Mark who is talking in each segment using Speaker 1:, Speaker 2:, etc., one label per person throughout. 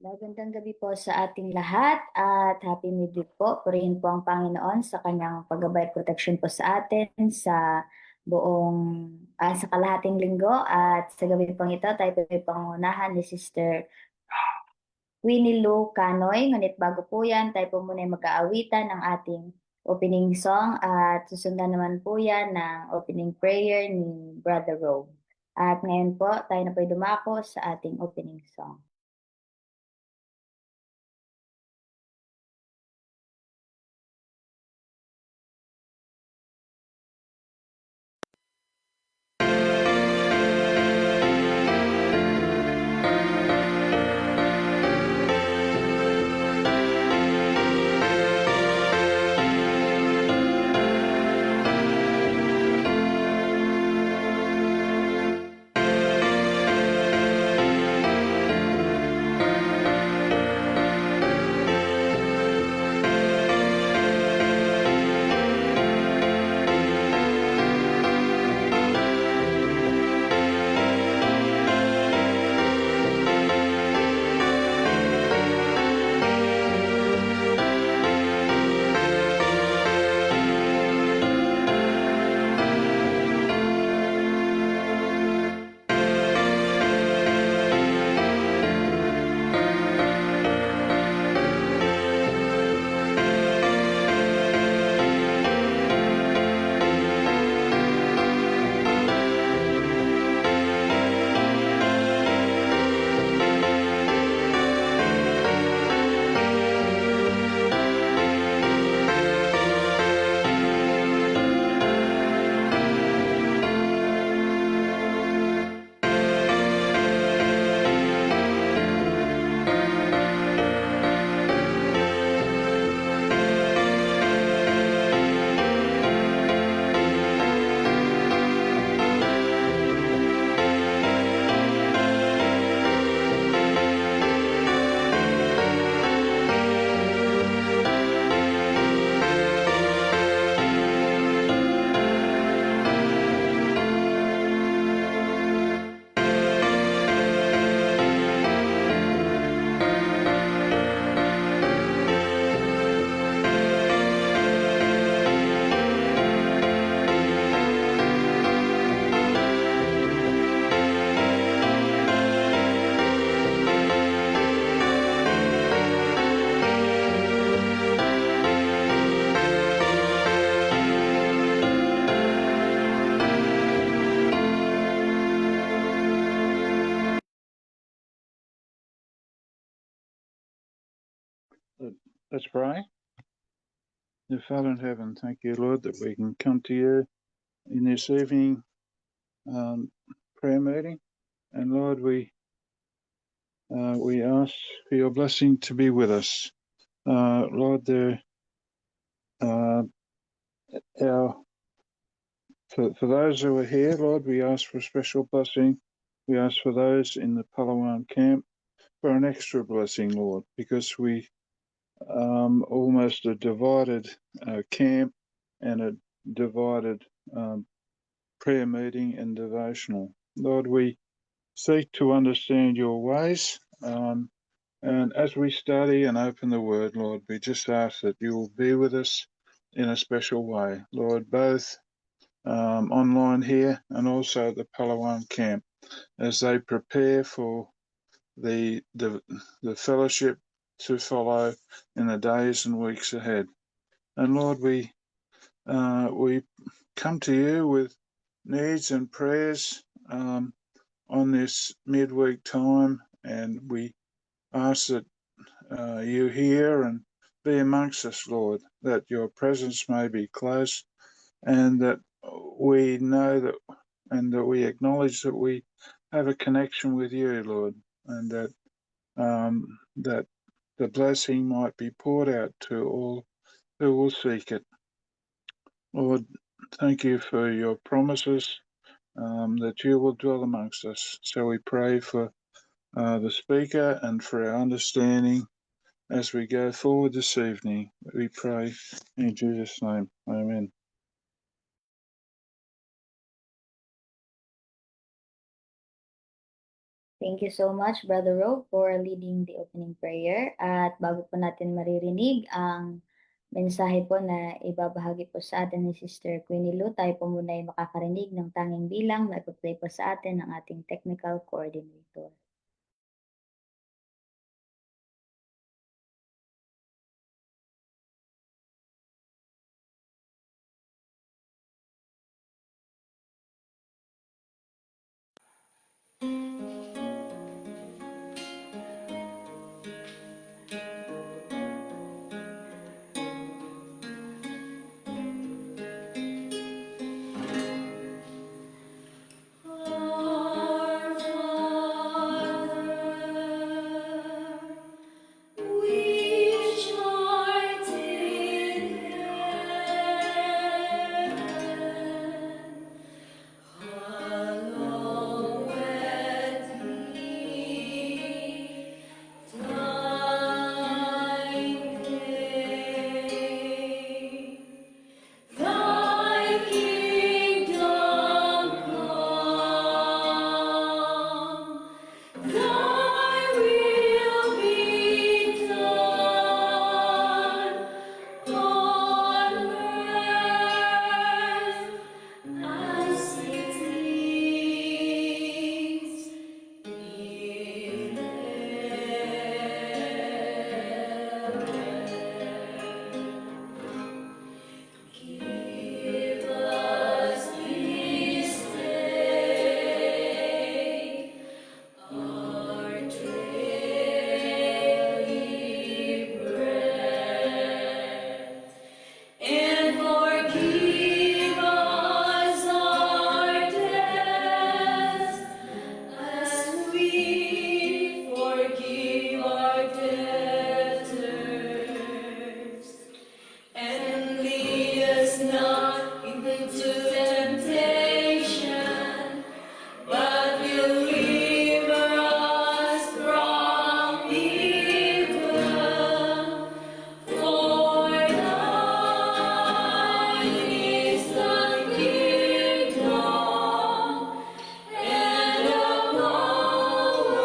Speaker 1: Magandang gabi po sa ating lahat at happy midweek po. Purihin po ang Panginoon sa kanyang paggabay at protection po sa atin sa buong sa kalahating linggo at sa gabi pong ito tayo po ay pangunahan ni Sister Winnie Lou Canoy. Ngunit bago po yan, tayo po muna ay mag-aawitan ng ating opening song at susundan naman po yan ng opening prayer ni Brother Rowe. At ngayon po, tayo na po ay dumako sa ating opening song.
Speaker 2: Let's pray. Dear Father in heaven, thank you, Lord, that we can come to you in this evening prayer meeting. And Lord, we ask for your blessing to be with us. Lord, for those who are here, Lord, we ask for a special blessing. We ask for those in the Palawan camp for an extra blessing, Lord, because we almost a divided camp and a divided prayer meeting and devotional. Lord, we seek to understand your ways, and as we study and open the word, Lord, we just ask that you will be with us in a special way, Lord, both online here and also at the Palawan camp as they prepare for the fellowship to follow in the days and weeks ahead. And Lord, we come to you with needs and prayers on this midweek time, and we ask that you hear and be amongst us, Lord, that your presence may be close, and that we know that and that we acknowledge that we have a connection with you, Lord, and that that the blessing might be poured out to all who will seek it. Lord, thank you for your promises that you will dwell amongst us. So we pray for the speaker and for our understanding as we go forward this evening. We pray in Jesus' name. Amen.
Speaker 1: Thank you so much, Brother Rob, for leading the opening prayer. At bago po natin maririnig ang mensahe po na ibabahagi po sa atin ni Sister Queenie Lou, tayo po muna ay makakarinig ng tanging bilang na ipa-play po sa atin ng ating technical coordinator.
Speaker 3: Our Father, which art in heaven, hallowed be thy name. Thy kingdom come, thy will be done on earth as it is in heaven. Give us this day our daily bread, and forgive us our debts as we forgive our debtors. And lead us not into temptation, but deliver us from evil. For thine is the kingdom, and the power,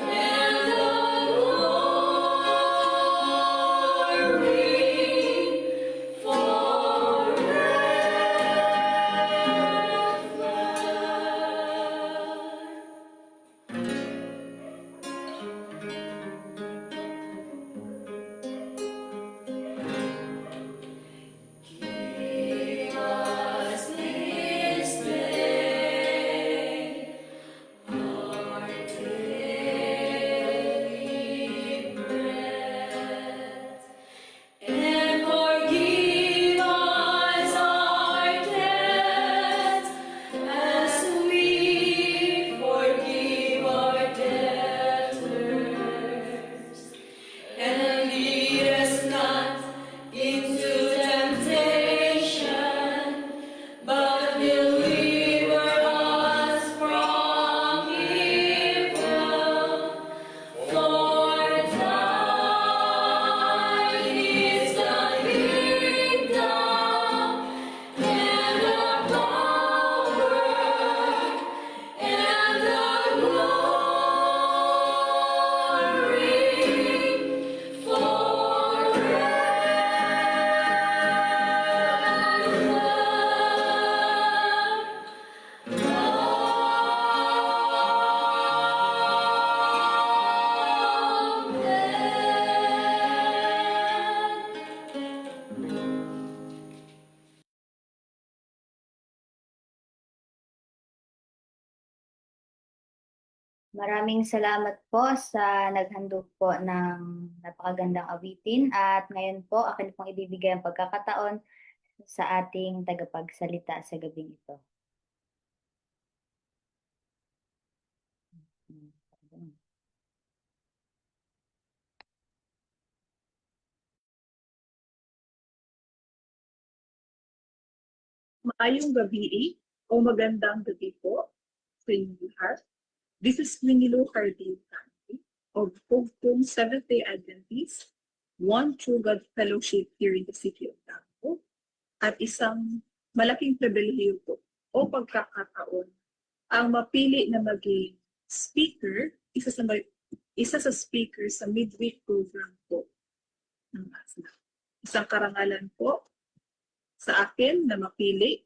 Speaker 3: and the glory forever. Give us this day our daily bread, and forgive us our debts as we forgive our debtors. And lead us not into temptation, but deliver us from evil. For thine is the kingdom, and the power, and the glory
Speaker 1: Maraming salamat po sa naghandog po ng napakagandang awitin at ngayon po akin pong ibibigay ang pagkakataon sa ating tagapagsalita sa gabing ito.
Speaker 4: Maayong gabi o magandang gabi po sa inyong lahat. This is Queenie Lou Cardin of Pogpong Seventh-day Adventist, One True God Fellowship here in the city of Davao, at isang malaking pribilehiyo po o pagkakataon ang mapili na maging speaker, isa sa speaker sa midweek program po ng ASNA. Isang karangalan po sa akin na mapili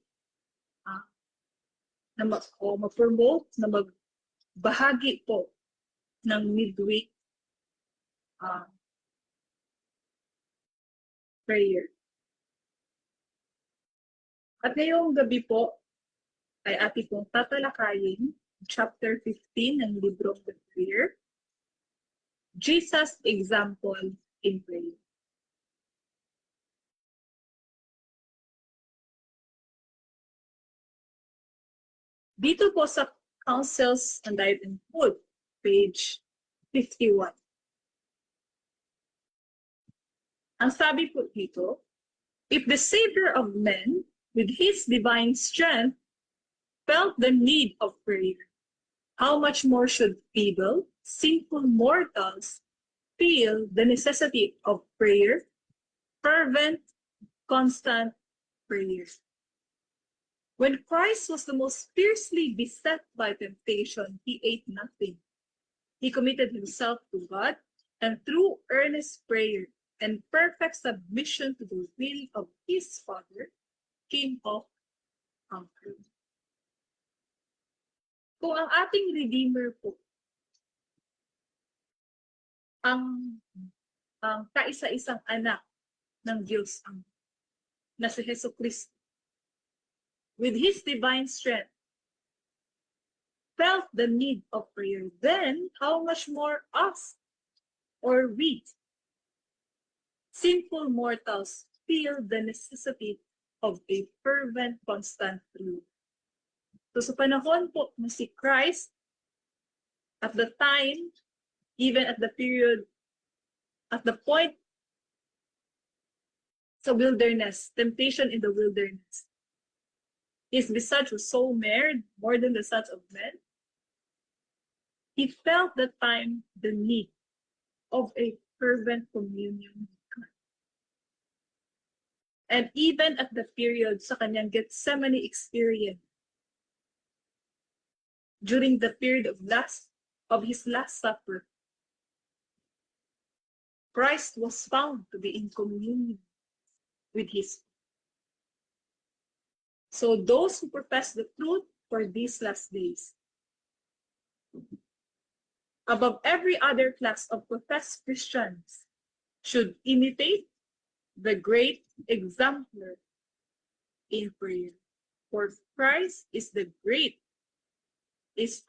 Speaker 4: na ma-promote na magbahagi po ng midweek prayer. At ngayong gabi po ay ating pong tatalakayin chapter 15 ng libro of the prayer, Jesus' Example in Prayer. Dito po sa Counsels on Diet and Food, page 51. Ang sabi po dito, if the Savior of men, with his divine strength, felt the need of prayer, how much more should feeble, sinful mortals feel the necessity of prayer, fervent, constant prayer. When Christ was the most fiercely beset by temptation, he ate nothing. He committed himself to God, and through earnest prayer and perfect submission to the will of his Father, came off conquered. Kung ang ating Redeemer po, ang kaisa-isang anak ng Diyos na si Hesus Kristo, with his divine strength, felt the need of prayer, then how much more us, or we, sinful mortals, feel the necessity of a fervent, constant prayer. So sa panahon po na si Christ, at the time, even at the period, at the point sa wilderness, temptation in the wilderness, his visage was so marred, more than the sons of men. He felt that time the need of a fervent communion with God. And even at the period sa kanyang Gethsemane experience, during the period of his last supper, Christ was found to be in communion with his. So those who profess the truth for these last days, above every other class of professed Christians, should imitate the great exemplar in prayer. For Christ is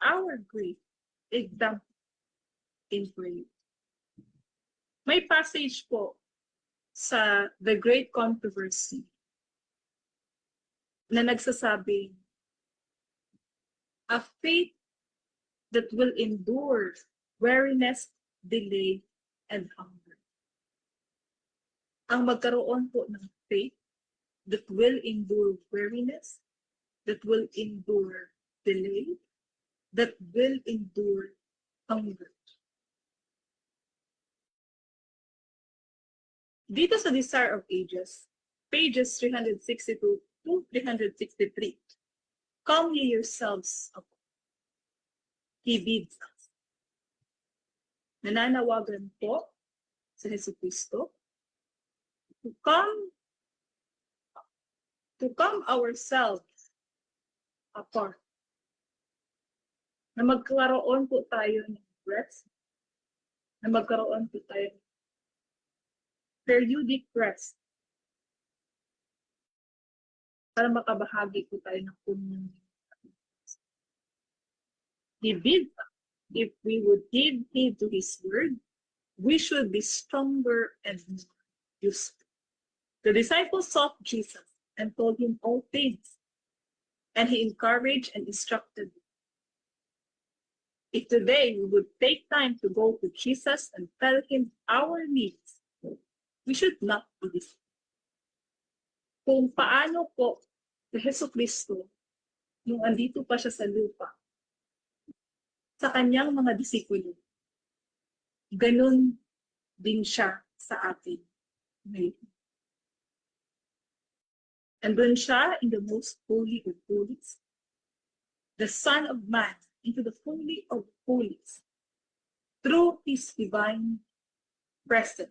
Speaker 4: our great example in prayer. May passage po sa The Great Controversy na nagsasabing, a faith that will endure weariness, delay, and hunger. Ang magkaroon po ng faith that will endure weariness, that will endure delay, that will endure hunger. Dito sa Desire of Ages, pages 362 to 363, come ye yourselves up. He bids us. Nananawagan po sa Hesus Kristo to come ourselves apart. Na magkaroon po tayo ng rest, na magkaroon po tayo ng periodic rest para makabahagi po tayo ng communion. He bids us, if we would give heed to his word, we should be stronger and more useful. The disciples sought Jesus and told him all things, and he encouraged and instructed them. If today we would take time to go to Jesus and tell him our needs, we should not be this. Kung paano po si Hesus Kristo, nung andito pa siya sa lupa, sa kanyang mga disipulo, ganun din siya sa atin ngayon. And doon siya in the most holy of holies, the Son of Man into the Holy of Holies through his divine presence,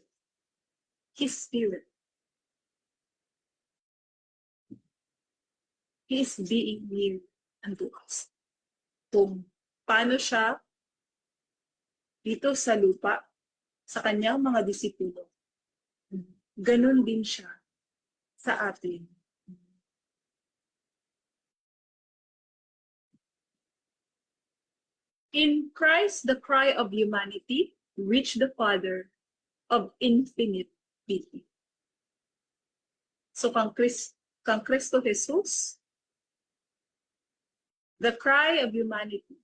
Speaker 4: his Spirit. He is being near unto us. Kung paano siya dito sa lupa, sa kanyang mga disipulo, ganun din siya sa atin. In Christ, the cry of humanity reached the Father of infinite pity. So kang Kristo Jesus, the cry of humanity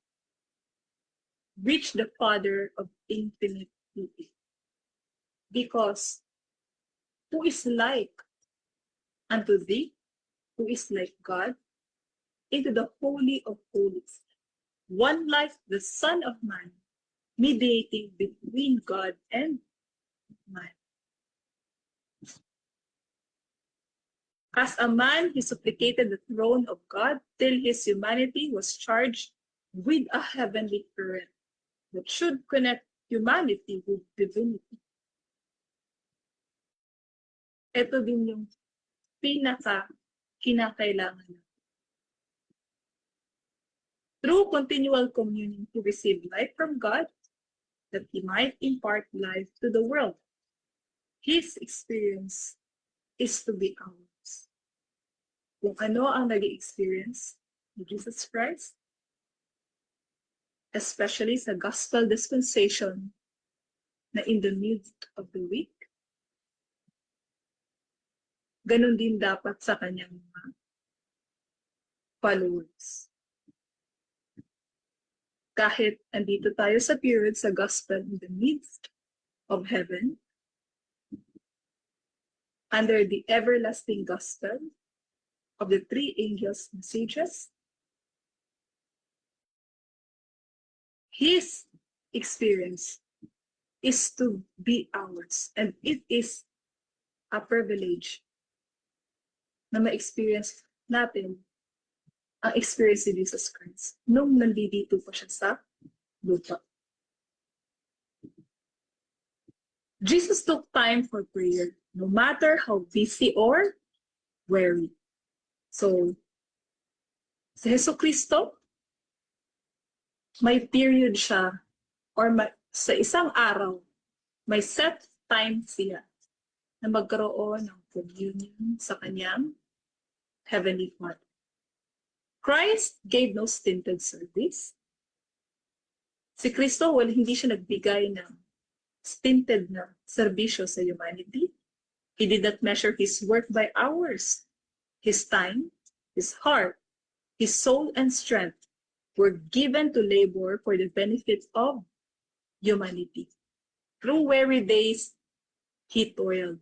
Speaker 4: reached the Father of infinite pity. Because who is like unto thee, who is like God, into the Holy of Holies, one like the Son of Man, mediating between God and man. As a man, he supplicated the throne of God till his humanity was charged with a heavenly current that should connect humanity with divinity. Ito din yung kinakailangan natin. Through continual communion, he received life from God that he might impart life to the world. His experience is to be ours. Kung ano ang nag-experience ni Jesus Christ, especially sa gospel dispensation na in the midst of the week, ganun din dapat sa kanyang mga followers. Kahit andito tayo sa period sa gospel in the midst of heaven, under the everlasting gospel of the three angels' messages, his experience is to be ours, and it is a privilege na ma-experience natin ang experience ni Jesus Christ nung nandito pa siya sa lupa. Jesus took time for prayer, no matter how busy or weary. So, si Jesu Cristo, may period siya, or sa isang araw, may set time siya na magkaroon ng communion sa kanyang Heavenly Father. Christ gave no stinted service. Si Kristo, hindi siya nagbigay ng stinted na serbisyo sa humanity. He did not measure his work by hours. His time, his heart, his soul, and strength were given to labor for the benefit of humanity. Through weary days, he toiled,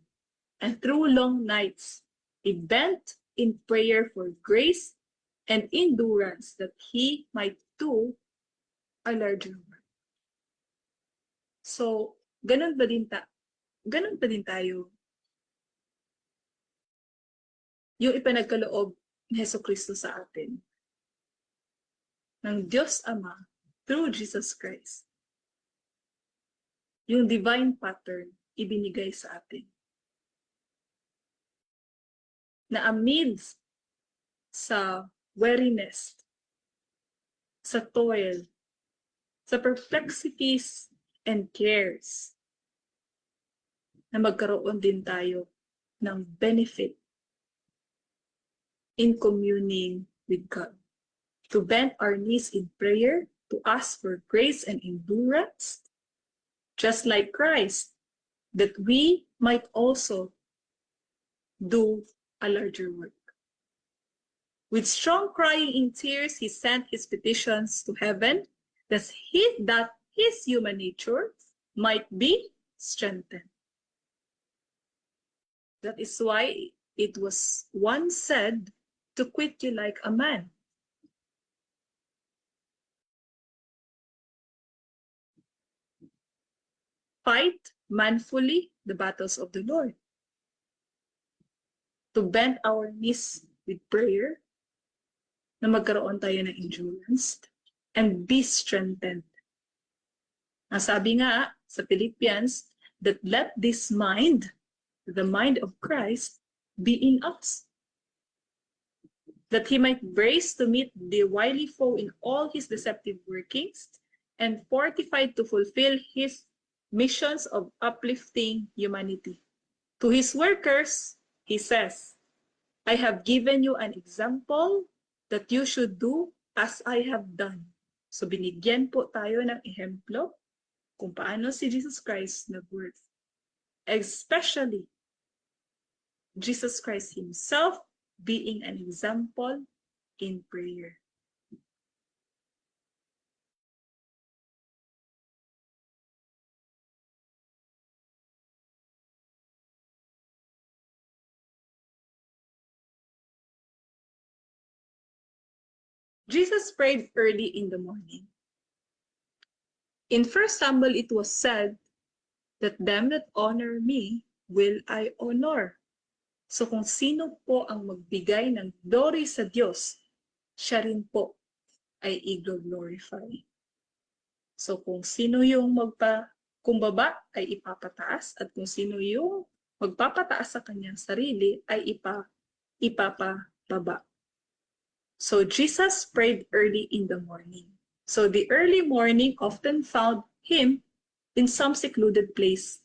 Speaker 4: and through long nights, he bent in prayer for grace and endurance that he might do a larger work. So, ganun ba din tayo? Yung ipinagkaloob ni Jesu Cristo sa atin ng Diyos Ama through Jesus Christ. Yung divine pattern ibinigay sa atin. Na amidst sa weariness, sa toil, sa perplexities and cares, na magkaroon din tayo ng benefit in communing with God. To bend our knees in prayer, to ask for grace and endurance, just like Christ, that we might also do a larger work. With strong crying in tears, he sent his petitions to heaven, that his human nature might be strengthened. That is why it was once said to quit you like a man. Fight manfully the battles of the Lord. To bend our knees with prayer na magkaroon tayo ng endurance and be strengthened. Ang sabi nga sa Philippians, that let this mind, the mind of Christ, be in us, that he might brace to meet the wily foe in all his deceptive workings, and fortified to fulfill his missions of uplifting humanity. To his workers, he says, I have given you an example that you should do as I have done. So binigyan po tayo ng ehemplo kung paano si Jesus Christ nag-work. Especially Jesus Christ himself being an example in prayer. Jesus prayed early in the morning. In 1 Samuel, it was said that them that honor me will I honor. So kung sino po ang magbigay ng glory sa Diyos, siya rin po ay i-glorify. So kung sino yung magpakumbaba ay ipapataas, at kung sino yung magpapataas sa kanyang sarili ay ipapababa. So Jesus prayed early in the morning. So the early morning often found him in some secluded place,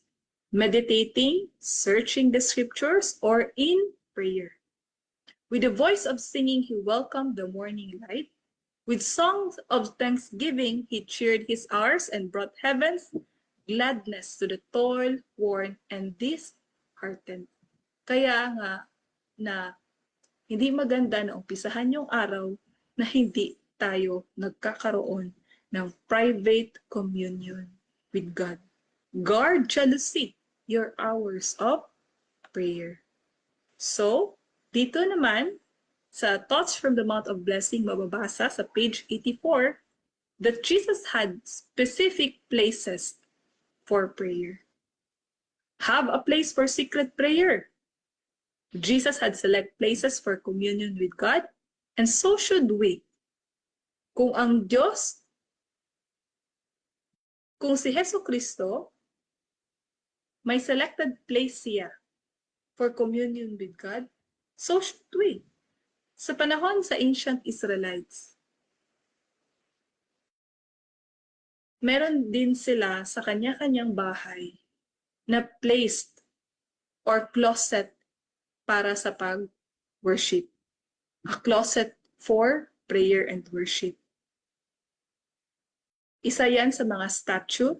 Speaker 4: meditating, searching the scriptures, or in prayer. With a voice of singing, he welcomed the morning light. With songs of thanksgiving, he cheered his hours and brought heaven's gladness to the toil-worn and disheartened. Kaya nga na hindi maganda na umpisahan yung araw na hindi tayo nagkakaroon ng private communion with God. Guard jealously your hours of prayer. So, dito naman, sa Thoughts from the Mount of Blessing, mababasa sa page 84, that Jesus had specific places for prayer. Have a place for secret prayer. Jesus had select places for communion with God, and so should we. Kung ang Diyos, kung si Hesus Kristo, may selected place siya for communion with God, so should we. Sa panahon sa ancient Israelites, meron din sila sa kanya-kanyang bahay na placed or closet para sa pag-worship. A closet for prayer and worship. Isa yan sa mga statue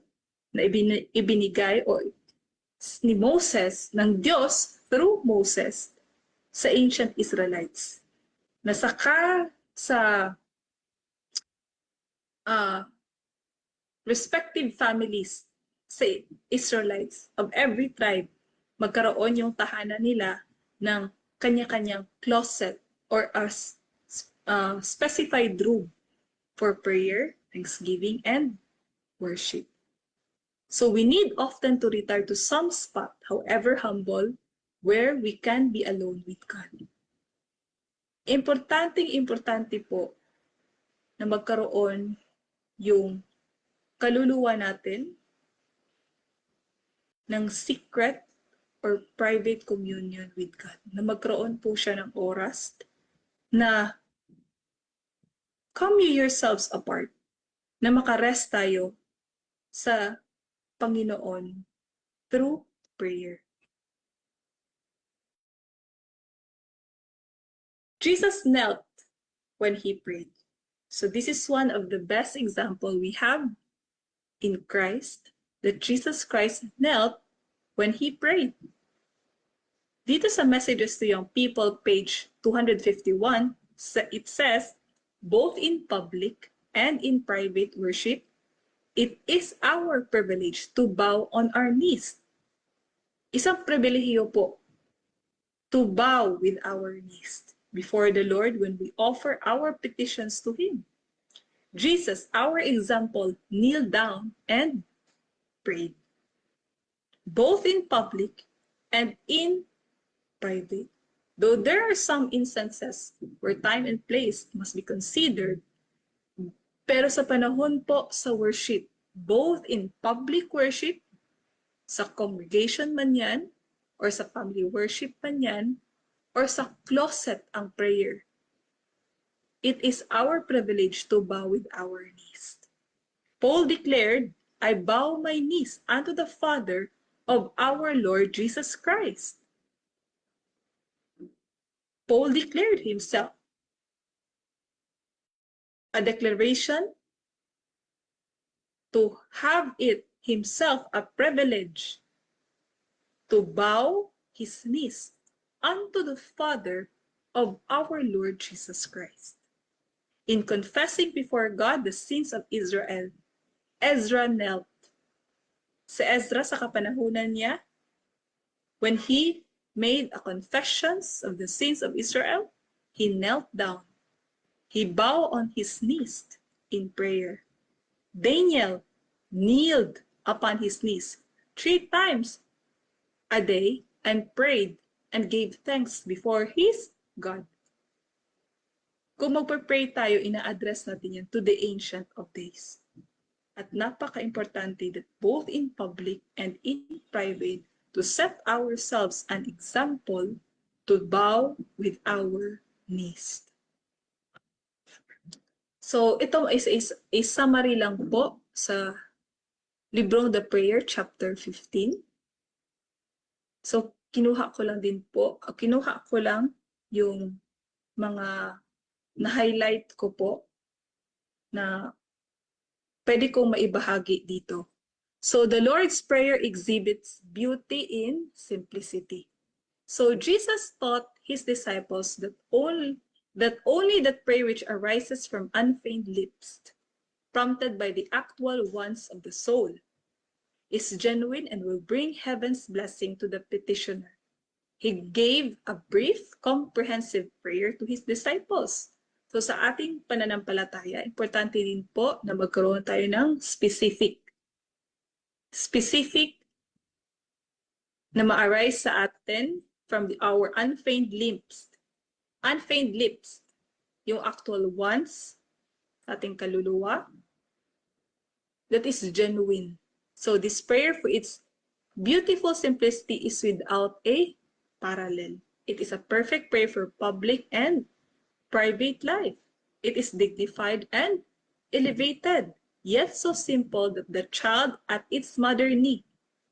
Speaker 4: na ibinigay o ni Moses, ng Diyos through Moses sa ancient Israelites. Nasaka sa respective families sa Israelites of every tribe, magkaroon yung tahanan nila ng kanya-kanyang closet or a specified room for prayer, thanksgiving, and worship. So we need often to retire to some spot, however humble, where we can be alone with God. Importante po na magkaroon yung kaluluwa natin ng secret or private communion with God. Na magkaroon po siya ng oras na come you yourselves apart, na makarest tayo sa Panginoon through prayer. Jesus knelt when he prayed. So this is one of the best example we have in Christ, that Jesus Christ knelt when he prayed. Dito sa Messages to Young People, page 251, it says, both in public and in private worship, it is our privilege to bow on our knees. Isang pribilehiyo po to bow with our knees before the Lord when we offer our petitions to Him. Jesus, our example, kneeled down and prayed, both in public and in private. Though there are some instances where time and place must be considered, pero sa panahon po sa worship, both in public worship, sa congregation man yan, or sa family worship man yan, or sa closet ang prayer, it is our privilege to bow with our knees. Paul declared, I bow my knees unto the Father of our Lord Jesus Christ. Paul declared himself. A declaration to have it himself a privilege to bow his knees unto the Father of our Lord Jesus Christ. In confessing before God the sins of Israel, Ezra knelt. Si Ezra sa kapanahunan niya, when he made a confessions of the sins of Israel, he knelt down. He bowed on his knees in prayer. Daniel kneeled upon his knees 3 times a day and prayed and gave thanks before his God. Kung magpa-pray tayo, ina-address natin yan to the Ancient of Days. At napaka-importante that both in public and in private, to set ourselves an example to bow with our knees. So, ito is a summary lang po sa Librong The Prayer, chapter 15. So, kinuha ko lang yung mga na-highlight ko po na pwede kong maibahagi dito. So, the Lord's Prayer exhibits beauty in simplicity. So, Jesus taught his disciples that only that prayer which arises from unfeigned lips, prompted by the actual wants of the soul, is genuine and will bring heaven's blessing to the petitioner. He gave a brief, comprehensive prayer to his disciples. So sa ating pananampalataya, importante din po na magkaroon tayo ng specific na ma-arise sa atin from our unfeigned lips. Unfeigned lips, yung actual wants sa ating kaluluwa, that is genuine. So this prayer, for its beautiful simplicity, is without a parallel. It is a perfect prayer for public and private life. It is dignified and elevated, yet so simple that the child at its mother knee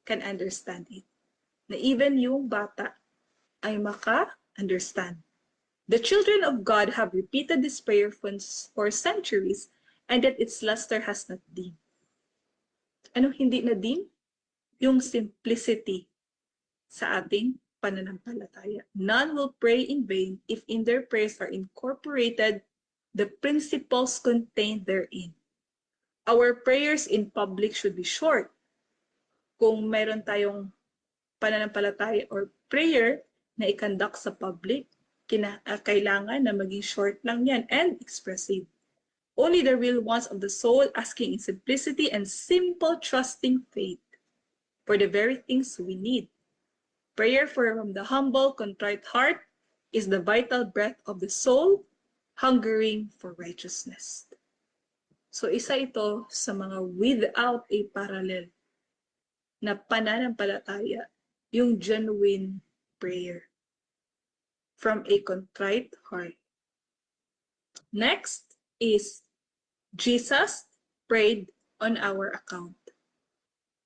Speaker 4: can understand it. Na even yung bata ay maka-understand. The children of God have repeated this prayer for centuries, and yet its luster has not dimmed. Anong hindi na dim? Yung simplicity sa ating pananampalataya. None will pray in vain if in their prayers are incorporated the principles contained therein. Our prayers in public should be short. Kung mayroon tayong pananampalataya or prayer na i-conduct sa public, kailangan na maging short lang yan and expressive. Only the real wants of the soul, asking in simplicity and simple trusting faith for the very things we need. Prayer from the humble, contrite heart is the vital breath of the soul, hungering for righteousness. So isa ito sa mga without a parallel na pananampalataya, yung genuine prayer from a contrite heart. Next is Jesus prayed on our account.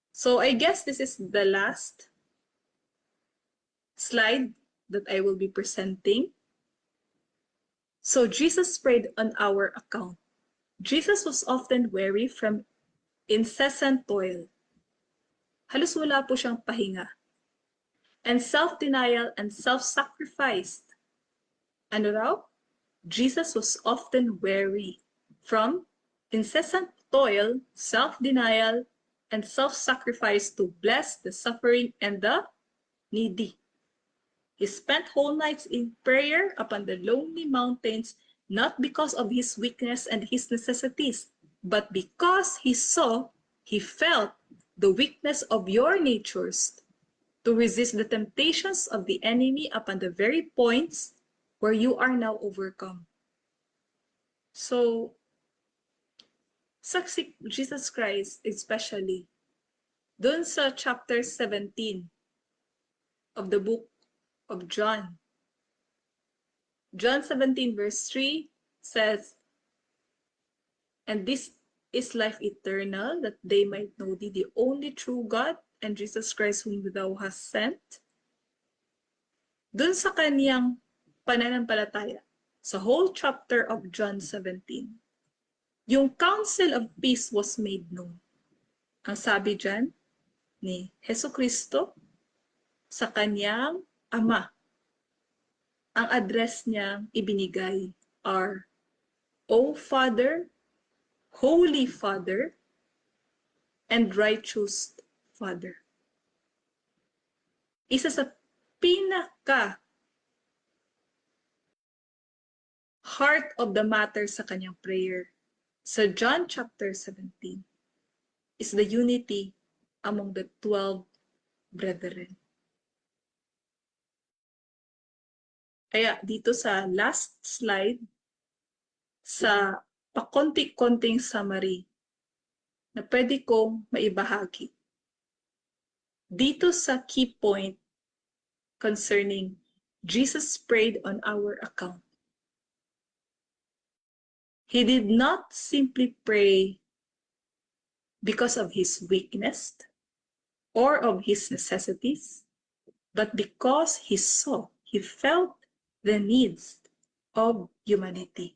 Speaker 4: So I guess this is the last slide that I will be presenting. So Jesus prayed on our account. Jesus was often weary from incessant toil. Halos wala po siyang pahinga. And self-denial and self-sacrifice. Ano raw? Jesus was often weary from incessant toil, self-denial, and self-sacrifice to bless the suffering and the needy. He spent whole nights in prayer upon the lonely mountains, not because of his weakness and his necessities, but because he felt the weakness of your natures, to to resist the temptations of the enemy upon the very points where you are now overcome. So, sa Jesus Christ, especially, dun sa chapter 17 of the book of John, John 17 verse 3 says, "And this is life eternal, that they might know thee, the only true God, and Jesus Christ whom thou hast sent." Dun sa kaniyang pananampalataya, sa whole chapter of John 17, yung counsel of peace was made known. Ang sabi dyan ni Hesus Kristo sa kaniyang Ama, ang address niyang ibinigay are, "O Father, Holy Father, and Righteous Father." Isa sa pinaka heart of the matter sa kanyang prayer sa John chapter 17 is the unity among the 12 brethren. Kaya dito sa last slide, sa pakonti-konting summary na pwede kong maibahagi. Dito sa key point concerning Jesus prayed on our account. He did not simply pray because of his weakness or of his necessities, but because he saw, he felt the needs of humanity.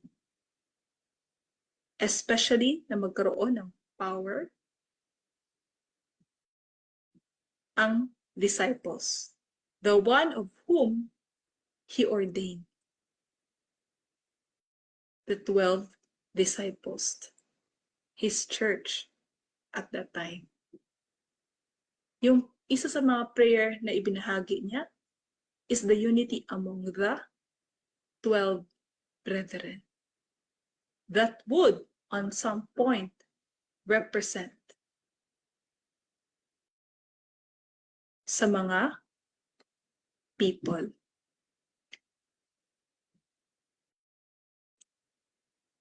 Speaker 4: Especially na magkaroon ng power ang disciples, the one of whom he ordained, the 12 disciples, his church at that time. Yung isa sa mga prayer na ibinahagi niya is the unity among the 12 brethren that would on some point represent sa mga people.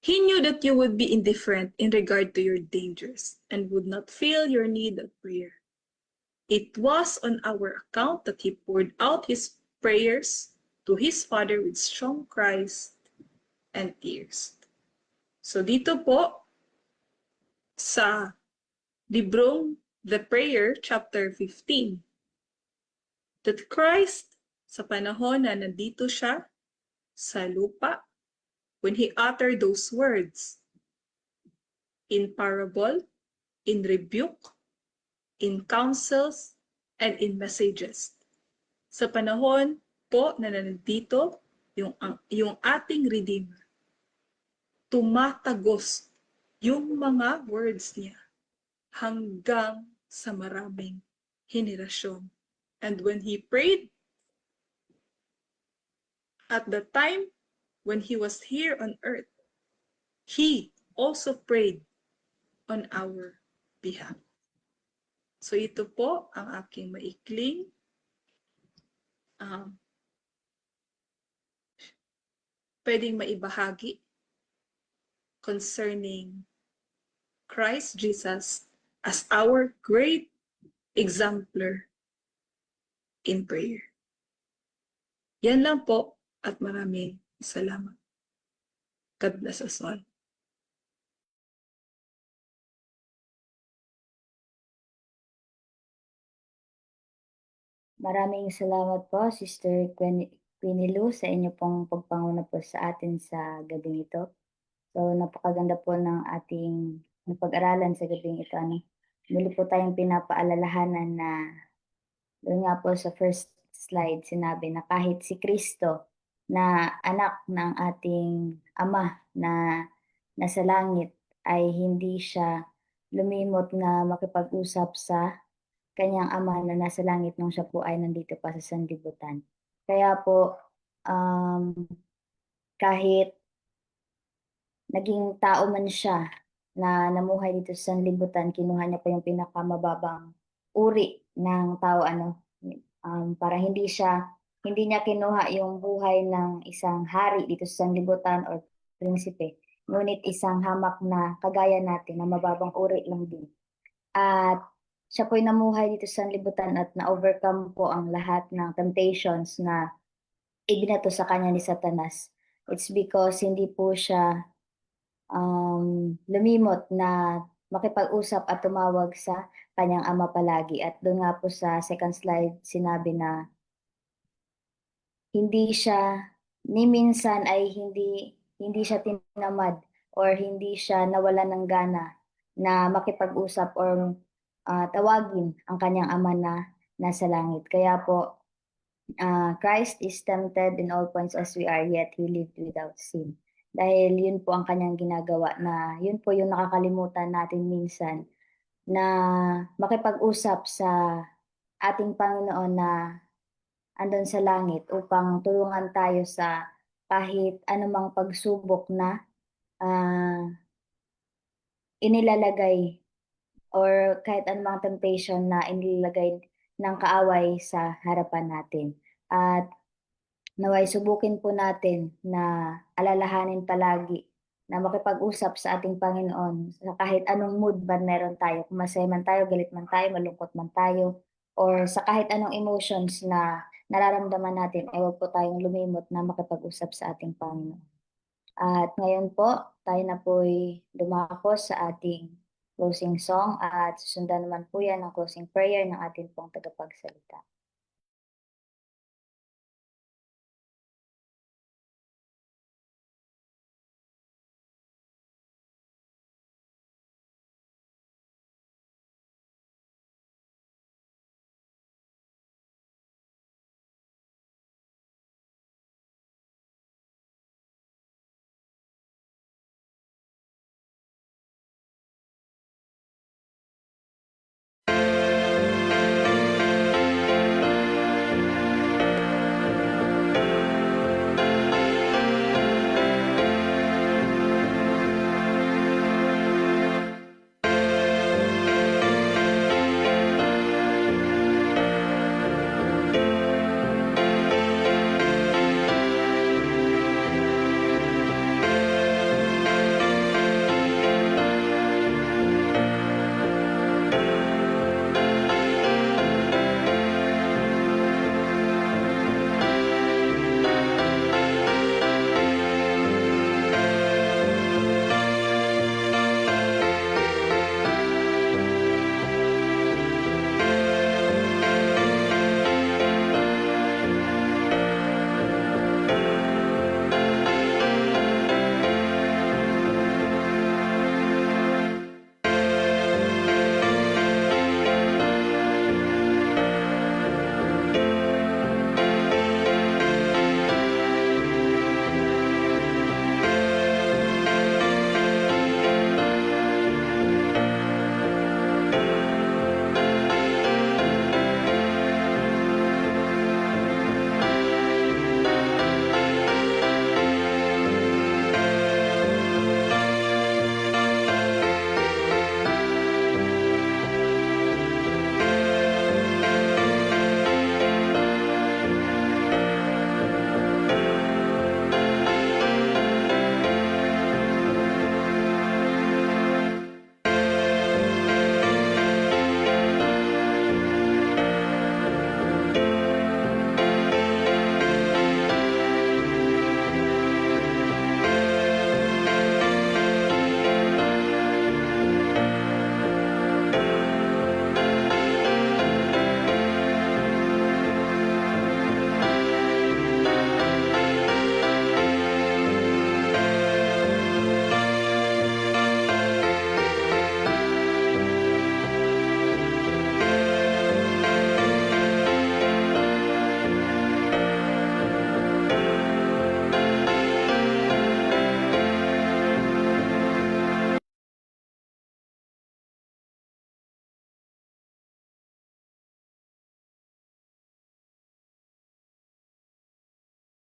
Speaker 4: He knew that you would be indifferent in regard to your dangers and would not feel your need of prayer. It was on our account that he poured out his prayers to his Father with strong cries and tears. So dito po sa librong The Prayer, chapter 15, that Christ, sa panahon na nandito siya sa lupa, when he uttered those words in parable, in rebuke, in counsels, and in messages. Sa panahon po na nandito yung ating Redeemer, tumatagos yung mga words niya hanggang sa maraming henerasyon. And when he prayed, at the time when he was here on earth, he also prayed on our behalf. So ito po ang aking maikling pwedeng maibahagi concerning Christ Jesus as our great exemplar in prayer. Yan lang po at maraming salamat. God bless us all.
Speaker 1: Maraming salamat po, Sister Queenie Lou, sa inyo pong pagpanguna po sa atin sa gabing ito. So, napakaganda po ng ating pag-aralan sa gabing ito. Muli po tayong pinapaalalahanan na doon nga po sa first slide, sinabi na kahit si Kristo na anak ng ating Ama na nasa langit ay hindi siya lumimot na makipag-usap sa kanyang Ama na nasa langit nung siya po ay nandito pa sa sanlibutan. Kaya po, kahit naging tao man siya na namuhay dito sa sanlibutan, kinuha niya pa yung pinakamababang uri ng tao, para hindi niya kinuha yung buhay ng isang hari dito sa sanlibutan or prinsipe, ngunit isang hamak na kagaya natin na mababang uri lang din. At siya po'y namuhay dito sa sanlibutan at na-overcome po ang lahat ng temptations na ibinato sa kanya ni Satanas. It's because hindi po siya lumimot na makipag-usap at tumawag sa kanyang ama palagi. At doon nga po sa second slide, sinabi na hindi siya, ni minsan ay hindi siya tinamad or hindi siya nawalan ng gana na makipag-usap or tawagin ang kanyang ama na nasa langit. Kaya po, Christ is tempted in all points as we are, yet He lived without sin. Dahil yun po ang kanyang ginagawa na yun po yung nakakalimutan natin minsan na makipag-usap sa ating Panginoon na andun sa langit upang tulungan tayo sa kahit anumang pagsubok na ah, inilalagay or kahit anumang temptation na inilalagay ng kaaway sa harapan natin. At naway subukin po natin na alalahanin palagi na makipag-usap sa ating Panginoon sa kahit anong mood ba meron tayo, kung masaya man tayo, galit man tayo, malungkot man tayo, or sa kahit anong emotions na nararamdaman natin, ay huwag po tayong lumimot na makipag-usap sa ating Panginoon. At ngayon po, tayo na po'y dumako sa ating closing song at susundan naman po yan ang closing prayer ng ating pong tagapagsalita.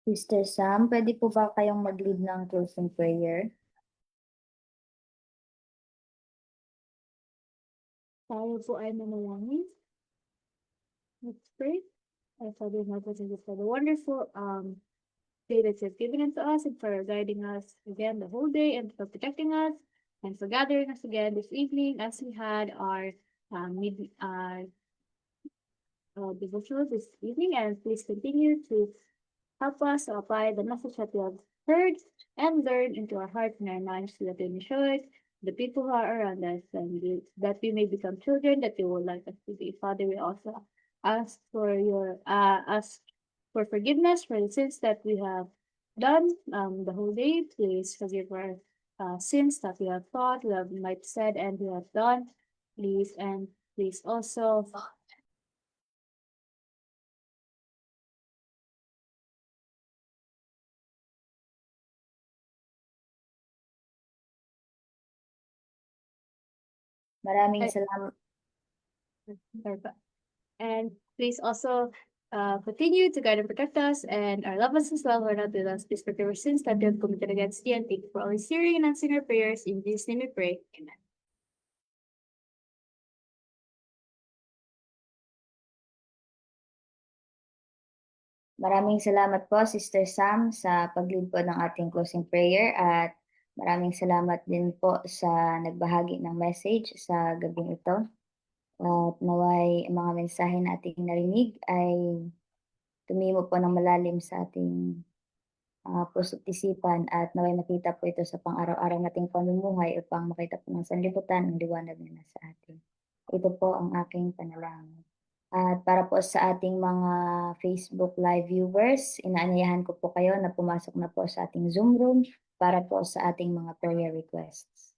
Speaker 1: Sister Sam, pwede po ba kayong mag-lead ng closing prayer?
Speaker 5: Tayo po ay manalangin. Let's pray. Our Father in heaven, thank you for the wonderful day that you've given unto us and for guiding us again the whole day and for protecting us and for gathering us again this evening as we had our devotional this evening. And please continue to help us to apply the message that we have heard and learned into our hearts and our minds so that we may show it the people who are around us and that we may become children that you would like us to be. Father, we also ask for forgiveness for the sins that we have done the whole day. Please forgive our sins that we have thought, we have might said, and we have done. Please also
Speaker 1: Maraming
Speaker 5: Ay-
Speaker 1: salamat.
Speaker 5: and please also continue to guide and protect us and our loved ones as well who are not with us. Please forgive our sins that we have committed against thee, and thank you for always hearing and answering our prayers. In Jesus' name we pray. Amen.
Speaker 1: Maraming salamat po, Sister Sam, sa pag-lead po ng ating closing prayer at maraming salamat din po sa nagbahagi ng message sa gabing ito. At naway ang mga mensahe na ating narinig ay tumimo po ng malalim sa ating puso't isipan at naway makita po ito sa pang-araw-araw nating pamumuhay upang makita po ng sanlibutan ang liwanag na nasa atin. Ito po ang aking panalangin. At para po sa ating mga Facebook Live viewers, inaanyayahan ko po kayo na pumasok na po sa ating Zoom room para po sa ating mga prayer requests.